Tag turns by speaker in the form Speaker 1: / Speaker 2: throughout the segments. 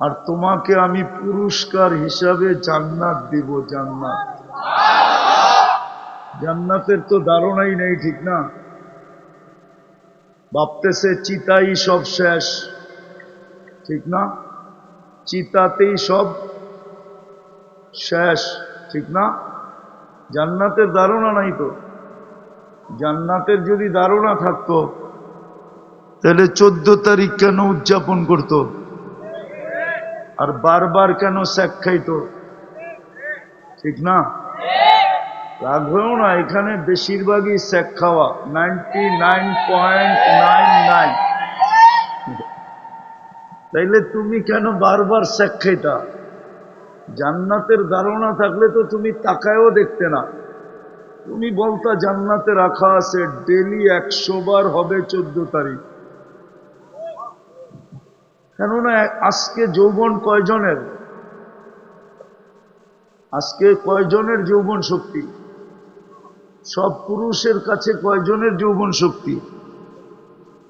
Speaker 1: আর তোমাকে আমি পুরস্কার হিসাবে জান্নাত দিব। জান্নাত, জান্নাতের তো ধারণাই নেই, ঠিক না? ভাবতেছে চিতাই সব শেষ, ঠিক না? চিতাতেই সব শেষ, ঠিক না? জান্নাতের ধারণা নাই তো। জান্নাতের যদি ধারণা থাকতো তাহলে 14 তারিখ কেন উদযাপন করত, আর বারবার কেন শেক খাইতো, ঠিক না? রাগ হয়েও না, এখানে বেশিরভাগই শেক খাওয়া, 99.99। তাইলে তুমি কেন বারবার শেক খাইতা? জান্নাতের ধারণা থাকলে তো তুমি তাকায়ও দেখতে না, তুমি বলতা জান্নাতে রাখা আছে ডেলি 100 বার হবে 14 তারিখ। কেননা আজকে যৌবন কয়জনের? আজকে কয়জনের যৌবন শক্তি? সব পুরুষের কাছে কয়জনের যৌবন শক্তি?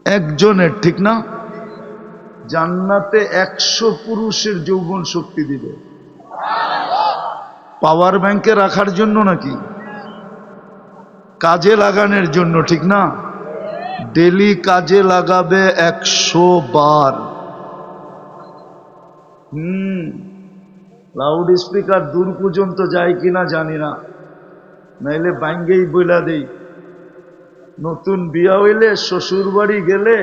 Speaker 1: একজনের, ঠিক না? জান্নাতে 100 পুরুষের যৌবন শক্তি দিবে। পাওয়ার ব্যাংকে রাখার জন্য নাকি? কাজে লাগানোর জন্য, ঠিক না? ডেলি কাজে লাগাবে 100 বার। লাউড স্পিকার দূর পর্যন্ত যায় কিনা জানি না, নাইলে বাইঙ্গেই বইলা দেই। নতুন বিয়া হইলে শ্বশুর বাড়ি গেলে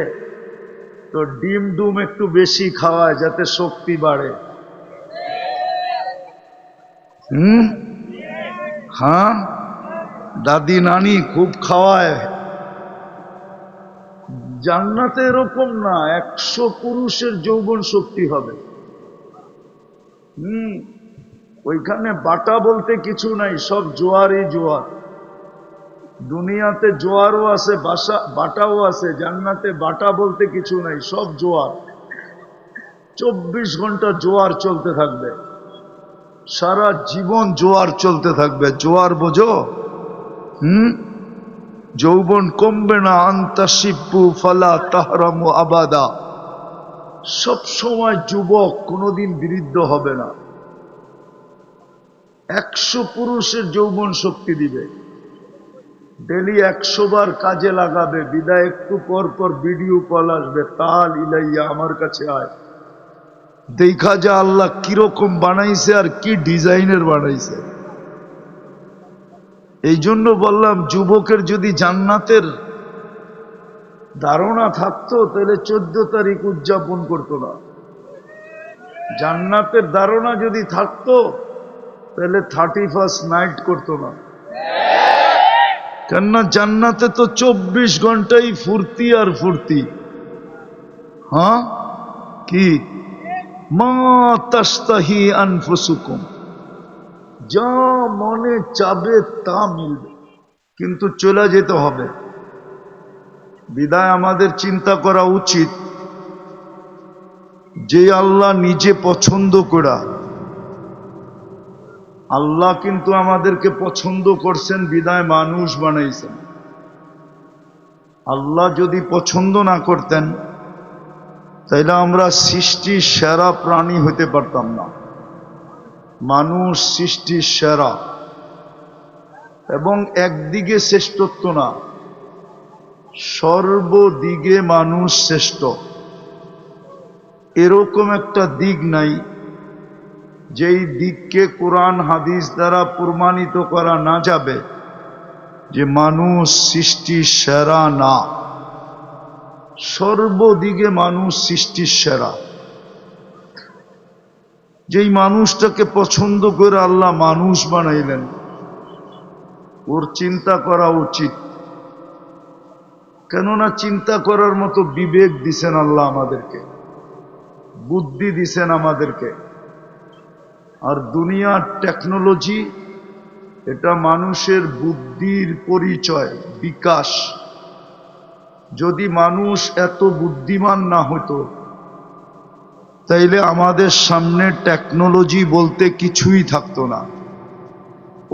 Speaker 1: তো ডিম ডুম একটু বেশি খাওয়ায় যাতে শক্তি বাড়ে। হ্যাঁ, দাদি নানি খুব খাওয়ায়। জান্নাতে এরকম না, 100 পুরুষের যৌবন শক্তি হবে। ওইখানে বাটা বলতে কিছু নাই, সব জোয়ারই জোয়ার। দুনিয়াতে জোয়ারও আছে, বাটাও আছে, জান্নাতে বাটা বলতে কিছু নাই, সব জোয়ার। 24 ঘন্টা জোয়ার চলতে থাকবে, সারা জীবন জোয়ার চলতে থাকবে। জোয়ার বোঝো? যৌবন কমবে না। আন্তাসিব্বু ফালা তাহরামু আবাদা। সব সময় যুবক, কোনোদিন বৃদ্ধ হবে না। 100 পুরুষের যৌবন শক্তি দিবে, ডেলি 100 বার কাজে লাগাবে। বিদায় একটু পর পর ভিডিও কল আসবে, তাল ইলাইয়া, আমার কাছে আয়, দেখা যা আল্লাহ কিরকম বানাইছে আর কি ডিজাইনের বানাইছে। এই জন্য বললাম, যুবকের যদি জান্নাতের ধারণা থাকতো তাহলে 14 তারিখ উদযাপন করতো না। জান্নাতের ধারণা যদি থাকতো তাহলে 31st নাইট করতো না। কেননা জান্নাতে তো 24 ঘন্টাই ফুর্তি আর ফুর্তি। হ্যাঁ, কি মা তাস্তাহি আনফুসুকুম, যা মনে চাবে তা মিলবে, কিন্তু চলে যেতে হবে। বিদায় আমাদের চিন্তা করা উচিত যে আল্লাহ নিজে পছন্দ করা, আল্লাহ কিন্তু আমাদেরকে পছন্দ করছেন, বিদায় মানুষ বানাইছেন। আল্লাহ যদি পছন্দ না করতেন তাইলে আমরা সৃষ্টির সেরা প্রাণী হতে পারতাম না। মানুষ সৃষ্টির সেরা, এবং একদিকে শ্রেষ্ঠত্ব না, সর্বদিকে মানুষ শ্রেষ্ঠ। এরকম একটা দিক নাই যেই দিককে কোরআন হাদিস দ্বারা প্রমাণিত করা না যাবে যে মানুষ সৃষ্টির সেরা না। সর্বদিকে মানুষ সৃষ্টির সেরা। যেই মানুষটাকে পছন্দ করে আল্লাহ মানুষ বানাইলেন, ওর চিন্তা করা উচিত। কেননা চিন্তা করার মতো বিবেক দিছেন আল্লাহ আমাদেরকে, বুদ্ধি দিছেন আমাদেরকে। আর দুনিয়ার টেকনোলজি, এটা মানুষের বুদ্ধির পরিচয়, বিকাশ। যদি মানুষ এত বুদ্ধিমান না হতো তাইলে আমাদের সামনে টেকনোলজি বলতে কিছুই থাকতো না।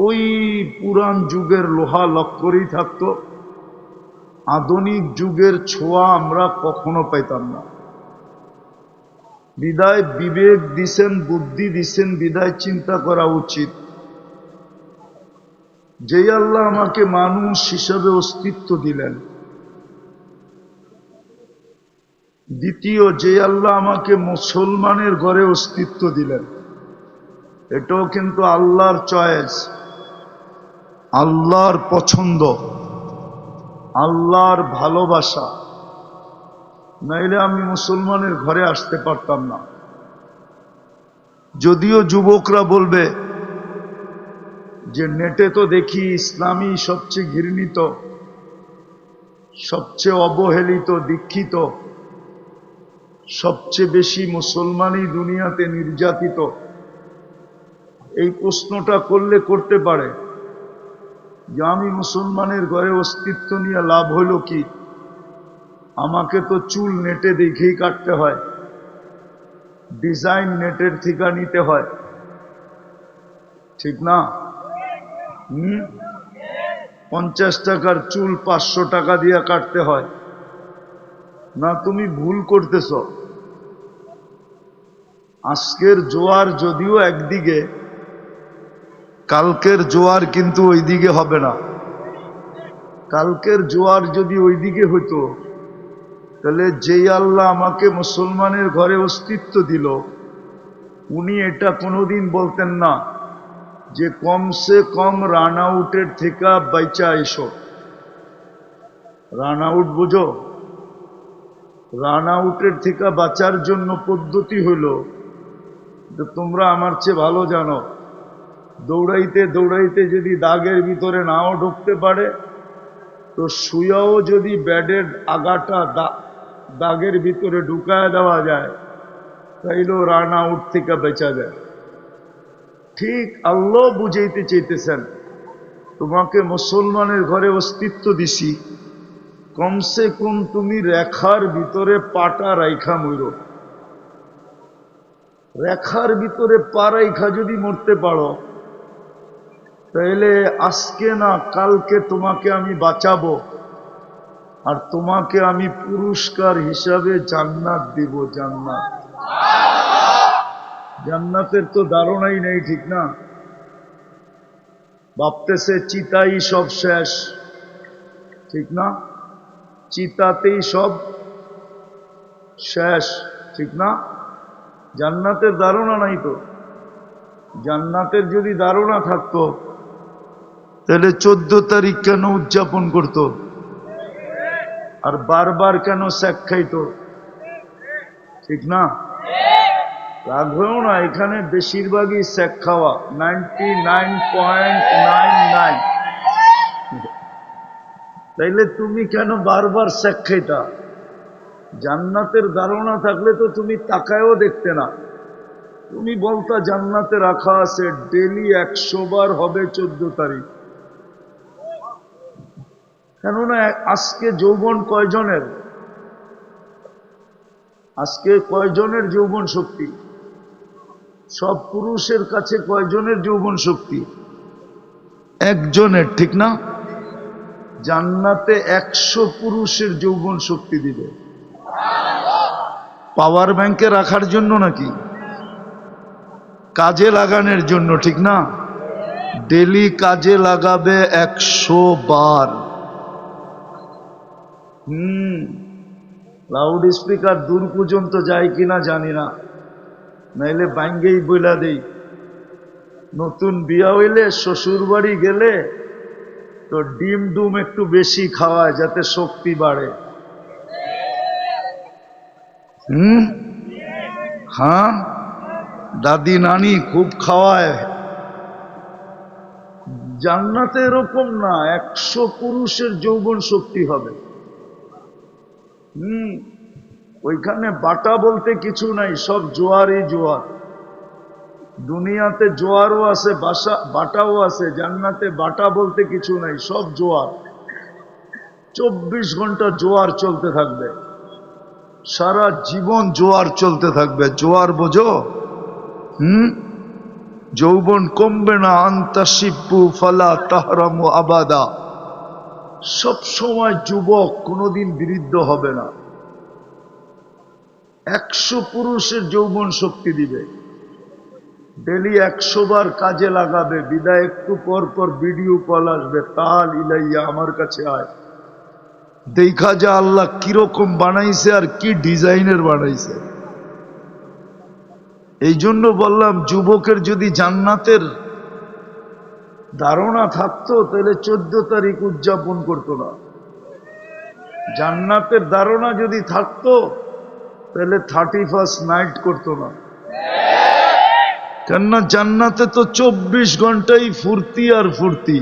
Speaker 1: ওই পুরান যুগের লোহা লক্করই থাকতো, আধুনিক যুগের ছোঁয়া আমরা কখনো পাইতাম না। বিদায় বিবেক দিছেন, বুদ্ধি দিছেন, বিদায় চিন্তা করা উচিত যেই আল্লাহ আমাকে মানুষ হিসাবে অস্তিত্ব দিলেন, দ্বিতীয় যে আল্লাহ আমাকে মুসলমানের ঘরে অস্তিত্ব দিলেন, এটাও কিন্তু আল্লাহর চয়েস, আল্লাহর পছন্দ, আল্লাহর ভালোবাসা। নাইলে আমি মুসলমানের ঘরে আসতে পারতাম না। যদিও যুবকরা বলবে যে নেটে তো দেখি ইসলামী সবচেয়ে ঘৃণিত, সবচেয়ে অবহেলিত, দীক্ষিত, সবচেয়ে বেশি মুসলমানই দুনিয়াতে নির্যাতিত। এই প্রশ্নটা করলে করতে পারে যে আমি মুসলমানের ঘরে অস্তিত্ব নিয়ে লাভ হইল কি? আমাকে তো চুল নেটে দেখেই কাটতে হয়, ডিজাইন নেটের থেকে নিতে হয়, ঠিক না? 50 টাকার চুল 500 টাকা দিয়ে কাটতে হয় না? তুমি ভুল করতেছ। আজকের জোয়ার যদিও একদিকে, কালকের জোয়ার কিন্তু ওইদিকে হবে না। কালকের জোয়ার যদি ওইদিকে হইতো, তাহলে যেই আল্লাহ আমাকে মুসলমানের ঘরে অস্তিত্ব দিল, উনি এটা কোনোদিন বলতেন না যে কমসে কম রান আউটের থেকে বাইচা এসো। রান আউট বুঝো? রান আউটের থেকে বাঁচার জন্য পদ্ধতি হইল, তোমরা আমার চেয়ে ভালো জানো, দৌড়াইতে দৌড়াইতে যদি দাগের ভিতরে নাও ঢুকতে পারে, তো শুয়াও যদি ব্যাডের আগাটা দাগের ভিতরে ঢুকায় দেওয়া যায়, তাইলেও রান আউট থেকে বেঁচা যায়। ঠিক আল্লাহ বুঝাইতে চাইতেছেন, তোমাকে মুসলমানের ঘরে অস্তিত্ব দিছি, কমসে কম তুমি রেখার ভিতরে পাটা রাইখা মরো। রেখার ভিতরে পা রাইখা যদি মরতে পারো, তাহলে আজকে না কালকে তোমাকে আমি বাঁচাবো, আর তোমাকে আমি পুরস্কার হিসাবে জান্নাত দিব। জান্নাত, জান্নাতের তো ধারণাই নেই, ঠিক না? ভাবতেছে চিতাই সব শেষ, ঠিক না? চিতাতেই সব শেষ, ঠিক না? জান্নাতের ধারণা নাই তো। জান্নাতের যদি ধারণা থাকতো, তাহলে 14 তারিখ কেন উদযাপন করত, আর বারবার কেন শেক খাইতো, ঠিক না? রাখবেও না, এখানে বেশিরভাগই শেক খাওয়া, 99.99। তাইলে তুমি কেন বারবার শেক খাইতা? জান্নাতের ধারণা থাকলে তো তুমি তাকায়ও দেখতে না, তুমি বলতা জান্নাতে রাখা আছে ডেলি 100 বার হবে 14 তারিখ। কেননা আজকে যৌবন কয়জনের? আজকে কয়জনের যৌবন শক্তি? সব পুরুষের কাছে কয়জনের যৌবন শক্তি? একজনের, ঠিক না? জান্নাতে 100 পুরুষের যৌবন শক্তি দিবে। পাওয়ার ব্যাংকে রাখার জন্য নাকি? কাজে লাগানোর জন্য, ঠিক না? ডেলি কাজে লাগাবে 100 বার। লাউড স্পিকার দূর পর্যন্ত যায় কিনা জানি না, নাইলে বাইঙ্গেই বইলা দেই। নতুন বিয়া হইলে শ্বশুর বাড়ি গেলে তো ডিম ডুম একটু বেশি খাওয়ায় যাতে শক্তি বাড়ে। হ্যাঁ, দাদি নানি খুব খাওয়ায়। জান্নাতে এরকম না, 100 পুরুষের যৌবন শক্তি হবে। ওইখানে বাটা বলতে কিছু নাই, সব জোয়ারই জোয়ার। দুনিয়াতে জোয়ারও আছে, বাটাও আছে, জান্নাতে বাটা বলতে কিছু নাই, সব জোয়ার। 24 ঘন্টা জোয়ার চলতে থাকবে, সারা জীবন জোয়ার চলতে থাকবে। জোয়ার বোঝো? যৌবন কমবে না। আন্তাসিব্বু ফালা তাহরামু আবাদা, সব সময় যুবক, কোনোদিন বৃদ্ধ হবে না। 100 পুরুষের যৌবন শক্তি দিবে। ডেলি 100 বার কাজে লাগাবে, বিদায় একটু পর পর ভিডিও কল আসবে, তাল ইলাইয়া আমার কাছে আয়, দেখা যা আল্লাহ কিরকম বানাইছে আর কি ডিজাইনের বানাইছে। এই জন্য বললাম, যুবকের যদি জান্নাতের ধারণা থাকতো তাহলে 14 তারিখ উদযাপন করতো না। জান্নাতের ধারণা যদি থাকতো তাহলে 31st নাইট করতো না। কেননা জান্নাতে তো 24 ঘন্টাই ফুর্তি আর ফুর্তি।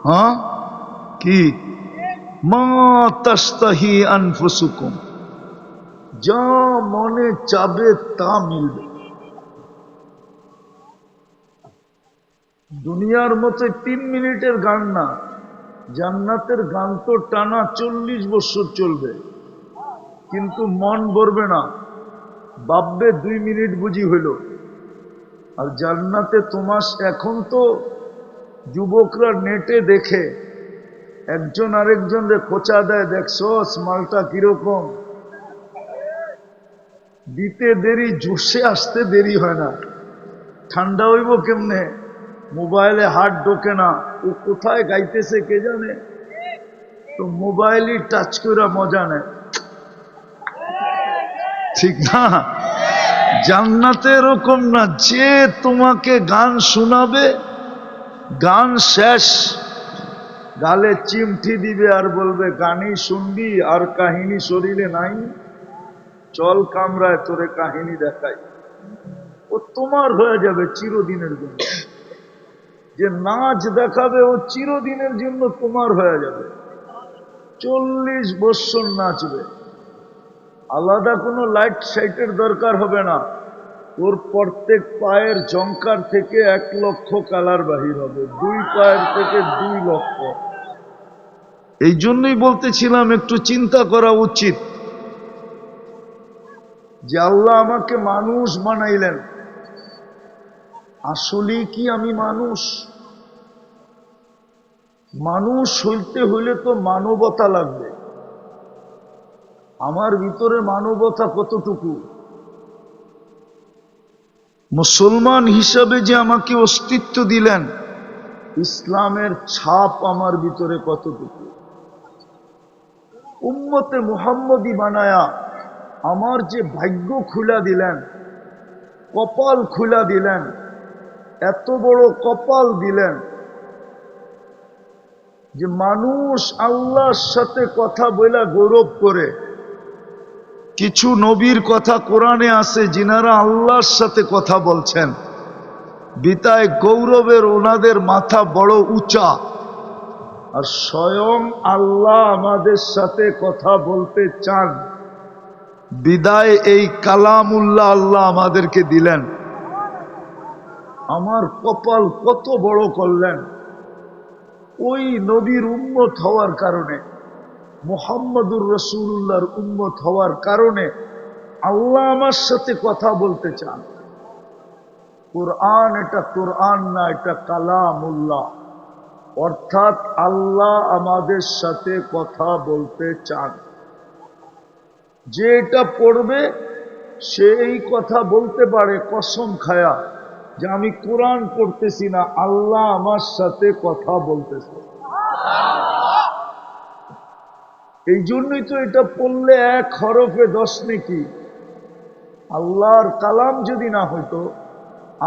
Speaker 1: হ্যাঁ কি মা তাস্তাহি আনফুসুকুম, যা মনে চাবে তা মিলবে। দুনিয়ার মতো 3 মিনিটের গান না, জান্নাতের গান তো টানা 40 বছর চলবে, কিন্তু মন ভরবে না, ভাববে 2 মিনিট বুঝি হইল। আর জান্নাতে তোমার এখন তো যুবকরা নেটে দেখে, একজন আরেকজনরে খোঁচা দেয়, দেখছস মালটা কিরকম, দিতে দেরি, জোশে আসতে দেরি হয় না। ঠান্ডা হইব কেমনে, মোবাইলে হাত ঢোকে না, ও কোথায় গাইতেছে কে জানে, তো মোবাইলই টাচ করে মজা নেয়, ঠিক না? জান্নাতে এরকম না, যে তোমাকে গান শোনাবে, গান শেষ গালে চিমটি দিবে আর বলবে গানই শুনবি আর কাহিনী শরীরে নাই, চল কামরায় তোরে কাহিনী দেখাই। ও তোমার হয়ে যাবে চিরদিনের জন্য। যে নাচ দেখাবে ও চিরদিনের জন্য তোমার হয়ে যাবে, 40 বছর নাচবে, আলাদা কোনো লাইট সাইটের দরকার হবে না। ওর প্রত্যেক পায়ের জঙ্কার থেকে 1 লক্ষ কালার বাহির হবে, 2 পায়ের থেকে 2 লক্ষ। এই জন্যই বলতেছিলাম একটু চিন্তা করা উচিত যে আল্লাহ আমাকে মানুষ বানাইলেন, আসলে কি আমি মানুষ? মানুষ হইতে হইলে তো মানবতা লাগবে। আমার ভিতরে মানবতা কতটুকু? মুসলমান হিসাবে যে আমাকে অস্তিত্ব দিলেন, ইসলামের ছাপ আমার ভিতরে কতটুকু? উম্মতে মুহাম্মদী বানায়া আমার যে ভাগ্য খুলা দিলেন, কপাল খুলা দিলেন, এত বড় কপাল দিলেন যে মানুষ আল্লাহর সাথে কথা বলা গৌরব করে। কিছু নবীর কথা কোরআনে আছে যিনারা আল্লাহর সাথে কথা বলছেন, বিতায় গৌরবের ওনাদের মাথা বড় উঁচা। আর স্বয়ং আল্লাহ আমাদের সাথে কথা বলতে চান, বিদায় এই কালামুল্লাহ আল্লাহ আমাদেরকে দিলেন। আমার কপাল কত বড় করলেন ওই নবীর উম্মত হওয়ার কারণে, মুহাম্মদুর রাসূলুল্লাহর উম্মত হওয়ার কারণে আল্লাহ আমার সাথে কথা বলতে চান। কোরআন এটা কোরআন না, এটা কালামুল্লাহ, অর্থাৎ আল্লাহ আমাদের সাথে কথা বলতে চান। যে এটা পড়বে সে এই কথা বলতে পারে কসম খায়া যে আমি কোরআন পড়তেছি না, আল্লাহ আমার সাথে কথা বলতেছে। এই জন্যই তো এটা পড়লে 1 হরফে 10 নেকি। আল্লাহর কালাম যদি না হইতো,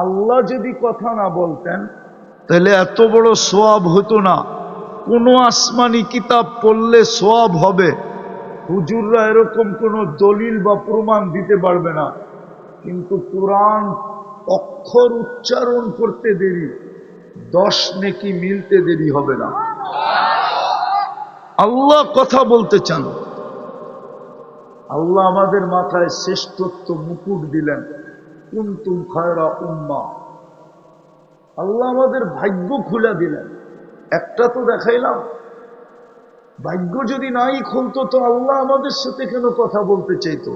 Speaker 1: আল্লাহ যদি কথা না বলতেন, তাহলে এত বড় সওয়াব হতো না। কোনো আসমানি কিতাব পড়লে সওয়াব হবে, হুজুররা এরকম কোনো দলিল বা প্রমাণ দিতে পারবে না। কিন্তু কোরআন অক্ষর উচ্চারণ করতে দেরি, 10 নেকি মিলতে দেরি হবে না। আল্লাহ কথা বলতে চান। আল্লাহ আমাদের মাথায় শ্রেষ্ঠত্ব মুকুট দিলেন, কুনতুম খায়রা উম্মাহ। আল্লাহ আমাদের ভাগ্য খুলে দিলেন। একটা তো দেখাইলাম, ভাগ্য যদি নাই খুলতো তো আল্লাহ আমাদের সাথে কেন কথা বলতে চাইতো?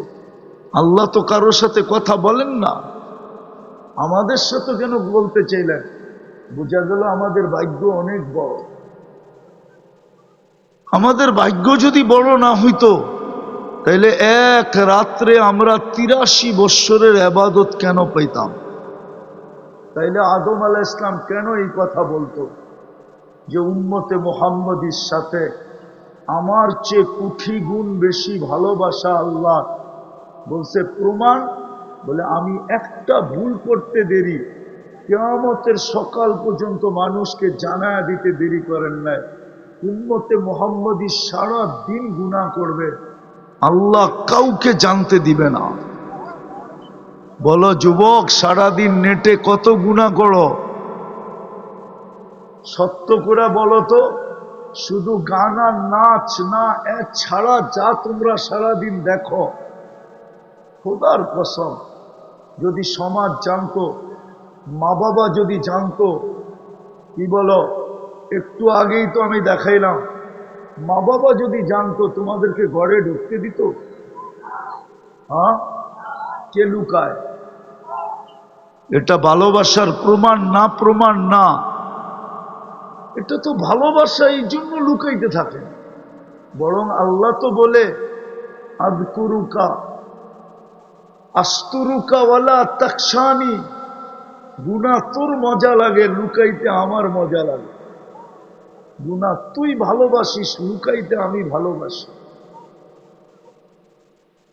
Speaker 1: আল্লাহ তো কারোর সাথে কথা বলেন না, আমাদের সাথে কেন বলতে চাইলেন? বোঝা গেল আমাদের ভাগ্য অনেক বড়। আমাদের ভাগ্য যদি বড় না হইতো তাইলে এক রাত্রে আমরা 83 বৎসরের ইবাদত কেন পাইতাম? তাইলে আদম আলাইহিস সালাম কেন এই কথা বলতো যে উম্মতে মুহাম্মদীর সাথে আমার চেয়ে কোটি গুণ বেশি ভালোবাসা আল্লাহ? বলছে প্রমাণ, বলে আমি একটা ভুল করতে দেরি, কিয়ামতের সকাল পর্যন্ত মানুষকে জানায়া দিতে দেরি করেন নাই। উম্মতে মুহাম্মদী সারা দিন গুনাহ করবে, আল্লাহ কাউকে জানতে দিবে না। বলো যুবক, সারাদিন নেটে কত গুনাহ করো? সত্য করে বলো তো, শুধু গান আর নাচ না, এক ছাড়া যা তোমরা সারাদিন দেখো, খোদার কসম যদি সমাজ জানতো, মা বাবা যদি জানতো, কি বলো, একটু আগেই তো আমি দেখাইলাম, মা বাবা যদি জানতো তোমাদেরকে ঘরে ঢুকতে দিত? হ্যাঁ, কে লুকায়? এটা ভালোবাসার প্রমাণ না? প্রমাণ না, এটা তো ভালোবাসা, এই জন্য লুকাইতে থাকে। বরং আল্লাহ তো বলে আযকুরুকা আস্তুরুকা ওয়ালা তাকশানি, গুনাহ তোর মজা লাগে, লুকাইতে আমার মজা লাগে। গুনাহ তুই ভালোবাসিস, লুকাইতে আমি ভালোবাসি।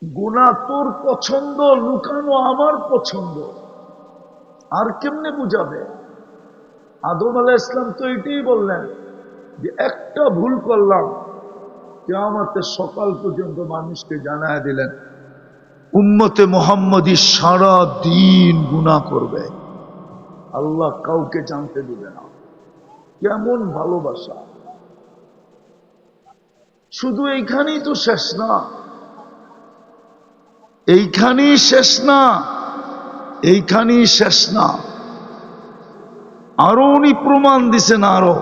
Speaker 1: গুনাহ তোর পছন্দ, লুকানো আমার পছন্দ। আর কেমনে বুঝাবে? আদম আলাইহিস সালাম তো এটাই বললেন যে একটা ভুল করলাম, কিয়ামতের সকাল পর্যন্ত মানুষকে জানায় দিলেন উম্মতে মুহাম্মদী সারা দিন গুনাহ করবে, আল্লাহ কাউকে জানতে দিবে না। কেমন ভালোবাসা! শুধু এইখানেই তো শেষ না, এইখানেই শেষ না, এইখানেই শেষ না, আরো উনি প্রমাণ দিছেন। আরো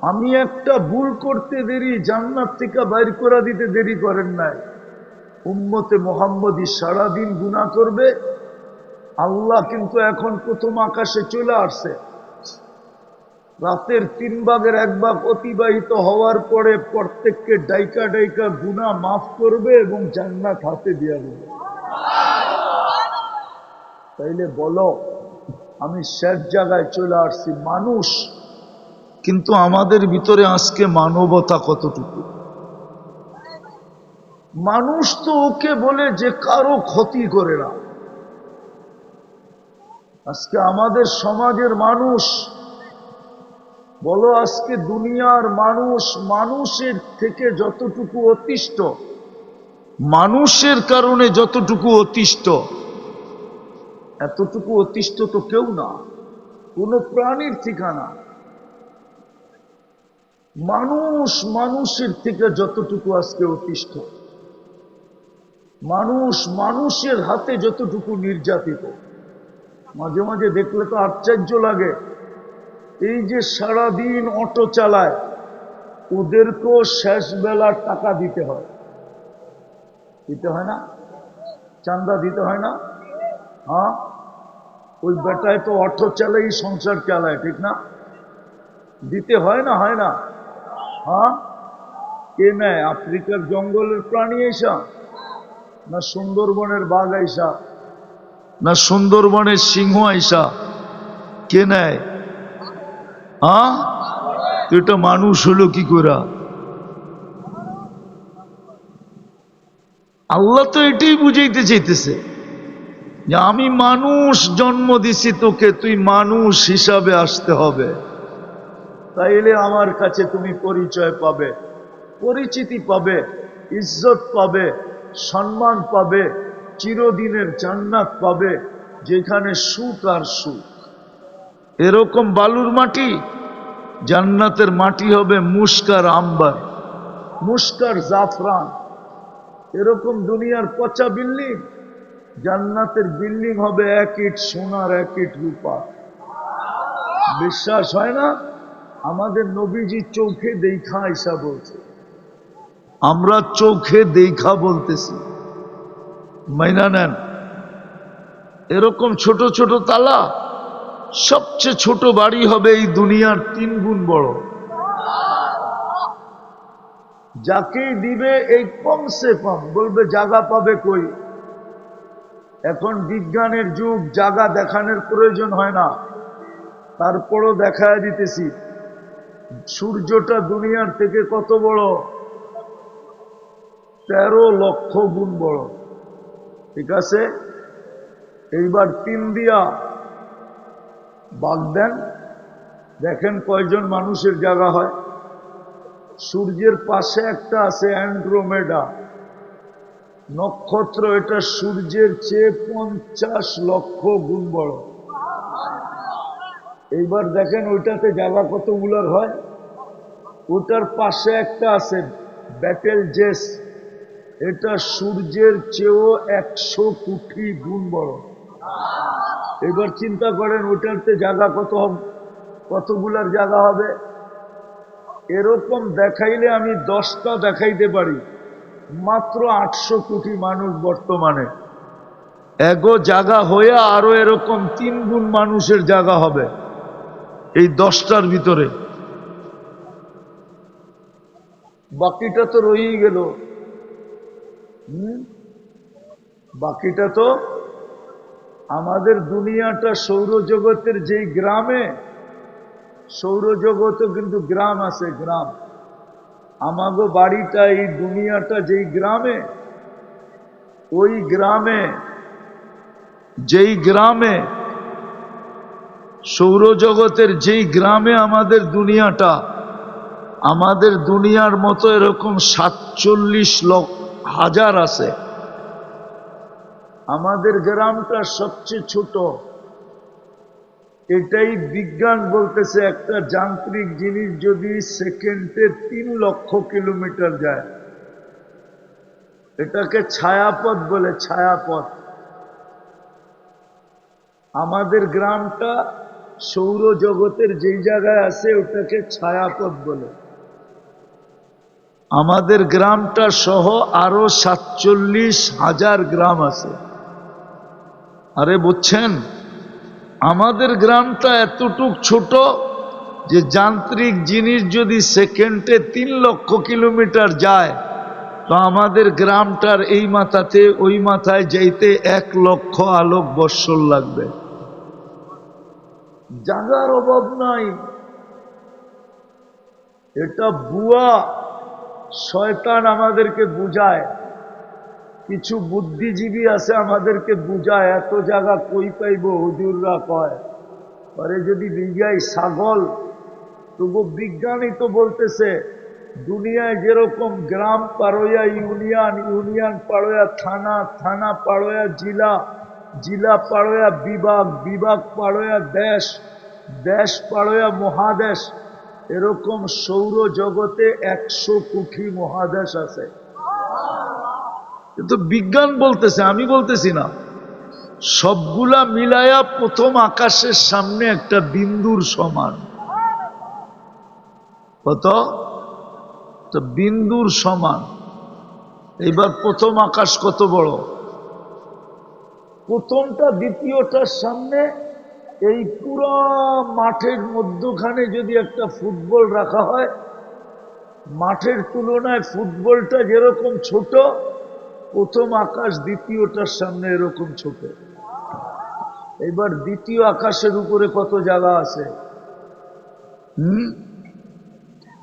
Speaker 1: আমি একটা ভুল করতে দেরি, জান্নাত থেকে বাইর করে দিতে দেরি করেন নাই। উম্মতে মুহাম্মদী সারাদিন গুনাহ করবে, আল্লাহ কিন্তু এখন প্রথম আকাশে চলে আসছে। রাতের 3 ভাগের 1 ভাগ অতিবাহিত হওয়ার পরে প্রত্যেককে ডাইকা ডাইকা গুনাহ মাফ করবে এবং জান্নাত হাতে দিয়ে দেবে। তাইলে বলো, আমি শেষ জায়গায় চলে আসছি। মানুষ, কিন্তু আমাদের ভিতরে আজকে মানবতা কতটুকু? মানুষ তো ওকে বলে যে কারো ক্ষতি করে না। আজকে আমাদের সমাজের মানুষ, বলো আজকে দুনিয়ার মানুষ, মানুষের থেকে যতটুকু অতিষ্ঠ, মানুষের কারণে যতটুকু অতিষ্ঠ, এতটুকু অতিষ্ঠ তো কেউ না, কোন প্রাণীর ঠিকানা। মানুষ মানুষের থেকে যতটুকু আজকে অতিষ্ঠ, মানুষ মানুষের হাতে যতটুকু নির্যাতিত। মাঝে মাঝে দেখলে তো আশ্চর্য লাগে, এই যে সারাদিন অটো চালায়, ওদেরকেও শেষ বেলার টাকা দিতে হয়। দিতে হয় না? চান্দা দিতে হয় না? হ্যাঁ, ওই বেটায় তো অটো চালাই সংসার চালায়, ঠিক না? দিতে হয় না? হয় না? হ্যাঁ, কে নেয়? আফ্রিকার জঙ্গলের প্রাণী আইসা, না সুন্দরবনের বাঘ আইসা, না সুন্দরবনের সিংহ আইসা? কে নেয়? হ্যাঁ, তো এটা মানুষ হলো কি করে? আল্লাহ তো এটাই বুঝাইতে চাইতেছে যে আমি মানুষ জন্ম দিছি তোকে, তুই মানুষ হিসাবে আসতে হবে, তাইলে আমার কাছে তুমি পরিচয় পাবে, পরিচিতি পাবে, ইজ্জত পাবে, সম্মান পাবে, চিরদিনের জান্নাত পাবে, যেখানে সুখ আর সুখ। এরকম বালুর মাটি, জান্নাতের মাটি হবে মুস্কার আম্বার, মুস্কার জাফরান। এরকম দুনিয়ার পচা বিল্ডিং, জান্নাতের বিল্ডিং হবে 1 ইট সোনার 1 ইট রূপা। বিশ্বাস হয় না? আমাদের নবীজি চোখে দেখা আইসা বলছে, আমরা চোখে দেখা বলতেছি, মাইনা নেন। এরকম ছোট ছোট তালা, সবচেয়ে ছোট বাড়ি হবে এই দুনিয়ার 3 গুণ বড়। যাকেই দিবে এই কমসে কম বলবে জায়গা পাবে কই। এখন বিজ্ঞানের যুগ, জায়গা দেখানোর প্রয়োজন হয় না, তারপরও দেখায় দিতেছি। সূর্যটা দুনিয়ার থেকে কত বড়? 13 লক্ষ গুণ বড়। ঠিক আছে, এইবার 3 দিয়া ভাগ দেন, দেখেন কয়জন মানুষের জায়গা হয়। সূর্যের পাশে একটা আছে অ্যান্ড্রোমেডা নক্ষত্র, এটা সূর্যের চেয়ে 50 লক্ষ গুণ বড়। এইবার দেখেন ওইটাতে জায়গা কতগুলোর হয়। ওটার পাশে একটা আছে ব্যাটেল জেস, এটা সূর্যের চেয়েও 100 কোটি গুণ বড়। এবার চিন্তা করেন ওটাতে জায়গা কতগুলার জায়গা হবে। এরকম দেখাইলে আমি 10টা দেখাইতে পারি। মাত্র 800 কোটি মানুষ বর্তমানে, এগো জায়গা হয়ে আরো এরকম 3 গুণ মানুষের জায়গা হবে এই 10টার ভিতরে। বাকিটা তো রয়েই গেল। বাকিটা তো আমাদের দুনিয়াটা সৌরজগতের যেই গ্রামে, সৌরজগতে কিন্তু গ্রাম আছে, গ্রাম। আমাগো বাড়িটা এই দুনিয়াটা যেই গ্রামে, ওই গ্রামে, যেই গ্রামে সৌরজগতের যেই গ্রামে আমাদের দুনিয়াটা, আমাদের দুনিয়ার মতো এরকম 47,000,000 আছে। আমাদের গ্রামটা সবচেয়ে ছোট। এটাই বিজ্ঞান বলতেছে, একটা যান্ত্রিক জিনিস যদি সেকেন্ডে 3 লক্ষ কিলোমিটার যায়, এটাকে ছায়াপথ বলে, ছায়াপথ। আমাদের গ্রামটা সৌরজগতের যেই জায়গায় আছে ওটাকে ছায়াপথ বলে। আমাদের গ্রামটা সহ আরো 47,000 গ্রাম আছে। আরে বুঝছেন, আমাদের গ্রামটা এতটুক ছোট যে যান্ত্রিক জিনিস যদি সেকেন্ডে 3 লক্ষ কিলোমিটার যায়, তো আমাদের গ্রামটার এই মাথাতে ওই মাথায় যাইতে 1 লক্ষ আলোক বৎসর লাগবে। জায়গার অভাব নাই। এটা বুয়া, শয়তান আমাদেরকে বুঝায়। কিছু বুদ্ধিজীবী আছে আমাদেরকে বুঝায়, এত জায়গা কই পাইব। হুজুররা কয় পরে যদি বিজ্ঞাই ছাগল, তবু বিজ্ঞানী তো বলতেছে দুনিয়ায় যেরকম গ্রাম পাড়োয়া ইউনিয়ন, ইউনিয়ন পাড়োয়া থানা, থানা পাড়োয়া জিলা, জিলা পাড়োয়া বিভাগ, বিভাগ পাড়োয়া দেশ, দেশ পাড়োয়া মহাদেশ, এরকম সৌরজগতে 100 কোটি মহাদেশ আছে। কিন্তু বিজ্ঞান বলতেছে, আমি বলতেছি না। সবগুলা মিলায়া প্রথম আকাশের সামনে একটা বিন্দুর সমান। কত? বিন্দুর সমান। এইবার প্রথম আকাশ কত বড়? প্রথমটা দ্বিতীয়টার সামনে এই পুরো মাঠের মধ্যখানে যদি একটা ফুটবল রাখা হয়, মাঠের তুলনায় ফুটবলটা যেরকম ছোট, প্রথম আকাশ দ্বিতীয়টার সামনে এরকম ছোট। এবার দ্বিতীয় আকাশের উপরে কত জায়গা আছে?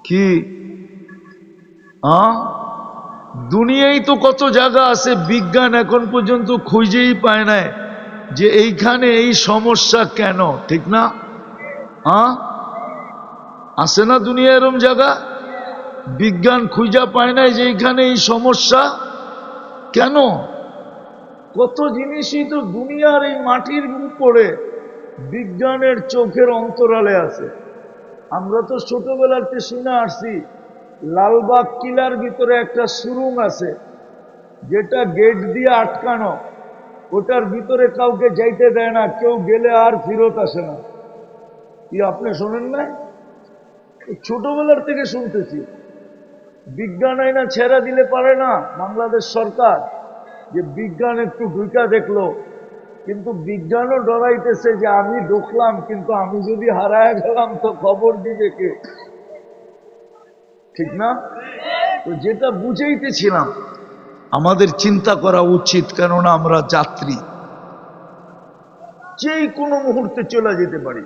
Speaker 1: কি দুনিয়ায় তো কত জায়গা আছে, বিজ্ঞান এখন পর্যন্ত খুঁজেই পায় না যে এইখানে এই সমস্যা কেন। ঠিক না? আছে না দুনিয়া এরম জায়গা? বিজ্ঞান খুঁজা পায় না যে এইখানে এই সমস্যা কেন। কত জিনিসই তো দুনিয়ার এই মাটির উপরে বিজ্ঞানের চোখের অন্তরালে আছে। আমরা তো ছোটবেলাতে শুনে আসছি লালবাগ কিলার ভিতরে একটা সুরুং আছে, যেটা গেট দিয়ে আটকানো। ওটার ভিতরে কাউকে যাইতে দেয় না, কেউ গেলে আর ফিরত আসে না। কি আপনি শোনেন নাই? ছোটবেলার থেকে শুনতেছি। বিজ্ঞান আইনা ছেড়া দিলে পারে না বাংলাদেশ সরকার, যে বিজ্ঞান একটু ঢুকা দেখলো। কিন্তু বিজ্ঞানও ডরাইতেছে যে আমি ঢুকলাম, কিন্তু আমি যদি হারায় গেলাম তো খবর দিবে কে? ঠিক না? তো যেটা বুঝাইতেছিলাম, আমাদের চিন্তা করা উচিত, কেননা আমরা যাত্রী, যেই কোনো মুহূর্তে চলে যেতে পারি।